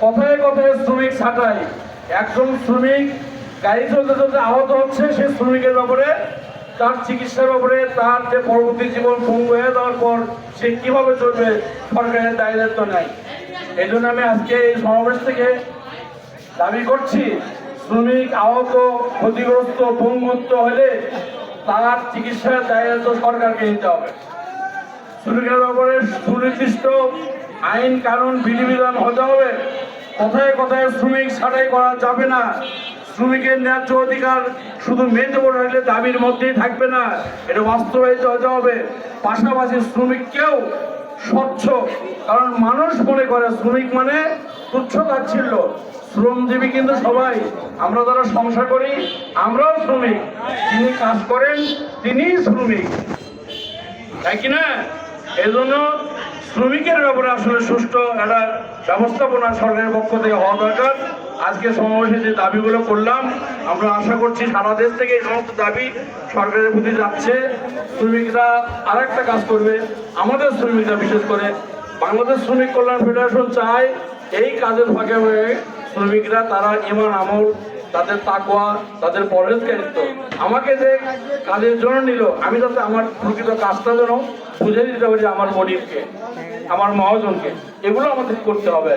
কথায় কথায় শ্রমিক ছাঁটাই। একজন শ্রমিক গাড়ি চলতে চলতে আহত হচ্ছে, সে শ্রমিকের ব্যাপারে, তার চিকিৎসার ব্যাপারে, তার যে পরবর্তী জীবন পঙ্গু হয়ে যাওয়ার পর সে কিভাবে চলবে, সরকারের দায়িত্ব নাই। এই জন্য আমি আজকে এই সমাবেশ থেকে দাবি করছি, শ্রমিক আহত, ক্ষতিগ্রস্ত, পঙ্গুত্ব হলে তার চিকিৎসার দায়িত্ব সরকারকে নিতে হবে। শ্রমিকের ব্যাপারে সুনির্দিষ্ট আইন কানুন বিধিবিধান হতে হবে। কথায় কথায় শ্রমিক ছাঁটাই করা যাবে না। শ্রমিকের ন্যায্য অধিকার শুধু মেনে বড় হলে দাবির মধ্যেই থাকবে না, এটা বাস্তবায়িত হতে হবে। পাশাপাশি শ্রমিককেও স্বচ্ছ, কারণ মানুষ মনে করে শ্রমিক মানে তুচ্ছ তাচ্ছিল্য। শ্রমজীবী কিন্তু সবাই, আমরা যারা সংসার করি আমরাও শ্রমিক, যিনি কাজ করেন তিনিই শ্রমিক, তাই কিনা? এই জন্য শ্রমিকের ব্যাপারে আসলে সুষ্ঠু একটা ব্যবস্থাপনা সরকারের পক্ষ থেকে হওয়া দরকার। আজকে সমাবেশে যে দাবিগুলো করলাম, আমরা আশা করছি সারা দেশ থেকে এই সমস্ত দাবি সরকারের প্রতি যাচ্ছে। শ্রমিকরা আর একটা কাজ করবে, আমাদের শ্রমিকরা বিশেষ করে বাংলাদেশ শ্রমিক কল্যাণ ফেডারেশন চায় এই কাজের ফাঁকে শ্রমিকরা তারা ইমান আমল, তাদের তাকওয়া, তাদের পরহেজগারিত্ব, আমাকে যে কাজের জন্য নিল, আমি যাতে আমার প্রকৃত কাজটা যেন বুঝে দিতে পারি আমার গরিবকে, আমার মহাজনকে, এগুলো আমাদের করতে হবে।